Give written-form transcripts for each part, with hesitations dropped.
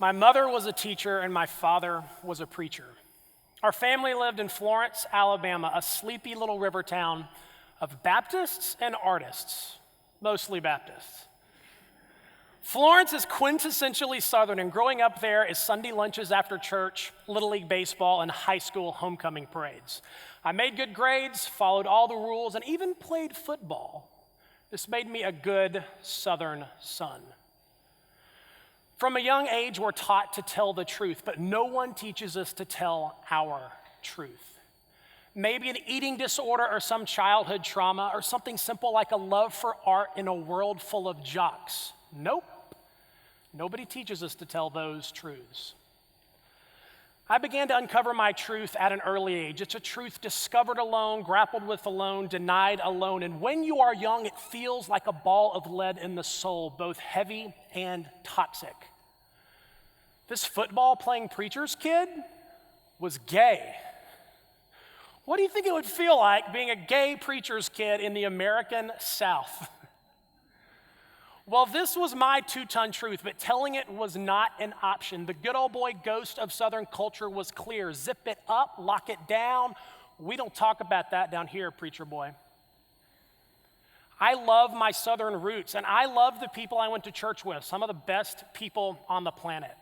My mother was a teacher and my father was a preacher. Our family lived in Florence, Alabama, a sleepy little river town of Baptists and artists, mostly Baptists. Florence is quintessentially Southern, and growing up there is Sunday lunches after church, Little League baseball, and high school homecoming parades. I made good grades, followed all the rules, and even played football. This made me a good Southern son. From a young age, we're taught to tell the truth, but no one teaches us to tell our truth. Maybe an eating disorder or some childhood trauma, or something simple like a love for art in a world full of jocks. Nope. Nobody teaches us to tell those truths. I began to uncover my truth at an early age. It's a truth discovered alone, grappled with alone, denied alone. And when you are young, it feels like a ball of lead in the soul, both heavy and toxic. This football-playing preacher's kid was gay. What do you think it would feel like being a gay preacher's kid in the American South? Well, this was my two-ton truth, but telling it was not an option. The good old boy ghost of Southern culture was clear. Zip it up, lock it down. We don't talk about that down here, preacher boy. I love my Southern roots, and I love the people I went to church with, some of the best people on the planet.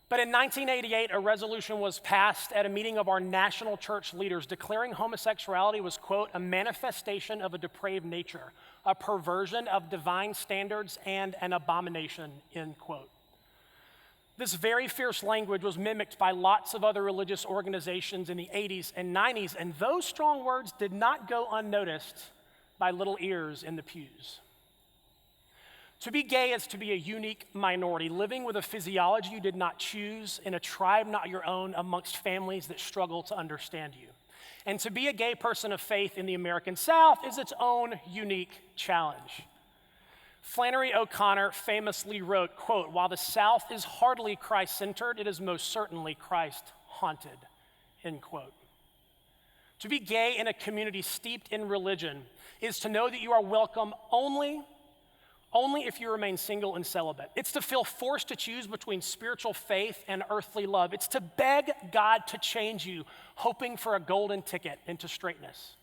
But in 1988, a resolution was passed at a meeting of our national church leaders declaring homosexuality was, quote, a manifestation of a depraved nature, a perversion of divine standards, and an abomination, end quote. This very fierce language was mimicked by lots of other religious organizations in the 80s and 90s, and those strong words did not go unnoticed by little ears in the pews. To be gay is to be a unique minority, living with a physiology you did not choose, in a tribe not your own, amongst families that struggle to understand you. And to be a gay person of faith in the American South is its own unique challenge. Flannery O'Connor famously wrote, quote, while the South is hardly Christ-centered, it is most certainly Christ-haunted, end quote. To be gay in a community steeped in religion is to know that you are welcome only if you remain single and celibate. It's to feel forced to choose between spiritual faith and earthly love. It's to beg God to change you, hoping for a golden ticket into straightness.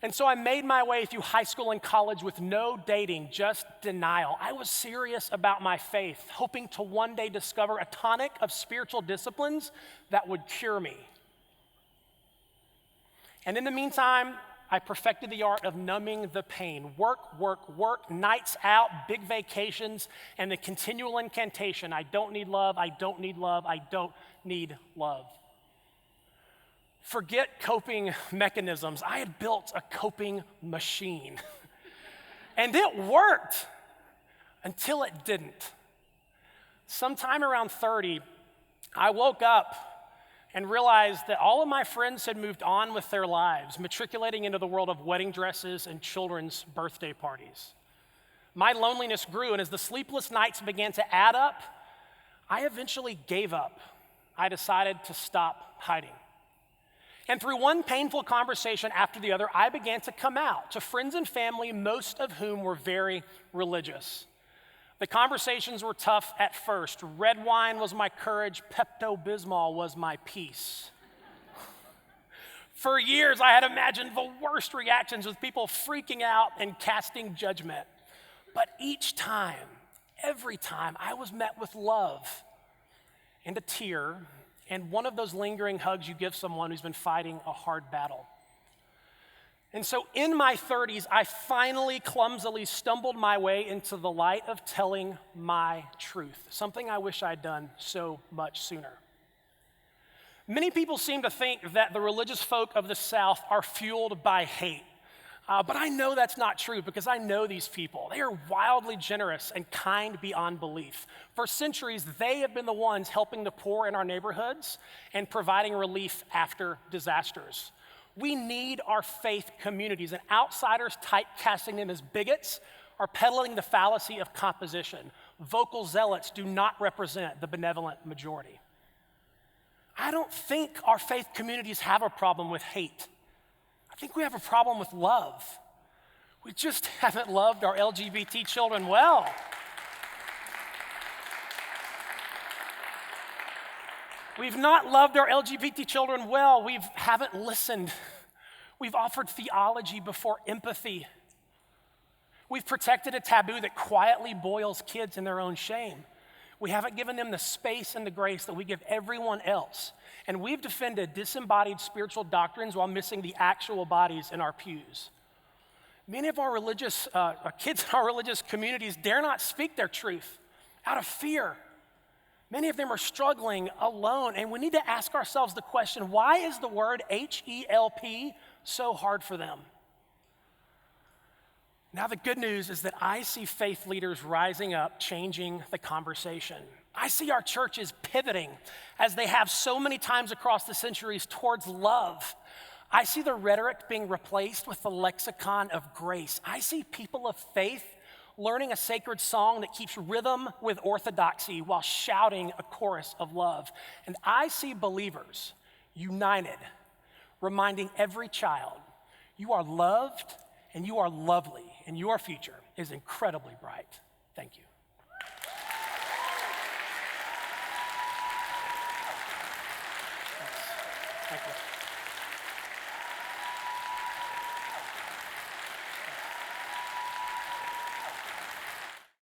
And so I made my way through high school and college with no dating, just denial. I was serious about my faith, hoping to one day discover a tonic of spiritual disciplines that would cure me. And in the meantime, I perfected the art of numbing the pain. Work, nights out, big vacations, and the continual incantation, I don't need love, I don't need love, I don't need love. Forget coping mechanisms. I had built a coping machine. And it worked until it didn't. Sometime around 30, I woke up and realized that all of my friends had moved on with their lives, matriculating into the world of wedding dresses and children's birthday parties. My loneliness grew, and as the sleepless nights began to add up, I eventually gave up. I decided to stop hiding. And through one painful conversation after the other, I began to come out to friends and family, most of whom were very religious. The conversations were tough at first. Red wine was my courage. Pepto-Bismol was my peace. For years, I had imagined the worst reactions with people freaking out and casting judgment. But each time, every time, I was met with love and a tear and one of those lingering hugs you give someone who's been fighting a hard battle. And so in my 30s, I finally clumsily stumbled my way into the light of telling my truth, something I wish I'd done so much sooner. Many people seem to think that the religious folk of the South are fueled by hate. But I know that's not true because I know these people. They are wildly generous and kind beyond belief. For centuries, they have been the ones helping the poor in our neighborhoods and providing relief after disasters. We need our faith communities, and outsiders typecasting them as bigots are peddling the fallacy of composition. Vocal zealots do not represent the benevolent majority. I don't think our faith communities have a problem with hate. I think we have a problem with love. We just haven't loved our LGBT children well. We've not loved our LGBT children well. We haven't listened. We've offered theology before empathy. We've protected a taboo that quietly boils kids in their own shame. We haven't given them the space and the grace that we give everyone else. And we've defended disembodied spiritual doctrines while missing the actual bodies in our pews. Many of our kids in our religious communities dare not speak their truth out of fear. Many of them are struggling alone, and we need to ask ourselves the question, why is the word H-E-L-P so hard for them? Now, the good news is that I see faith leaders rising up, changing the conversation. I see our churches pivoting, as they have so many times across the centuries, towards love. I see the rhetoric being replaced with the lexicon of grace. I see people of faith learning a sacred song that keeps rhythm with orthodoxy while shouting a chorus of love. And I see believers united, reminding every child, you are loved and you are lovely, and your future is incredibly bright. Thank you.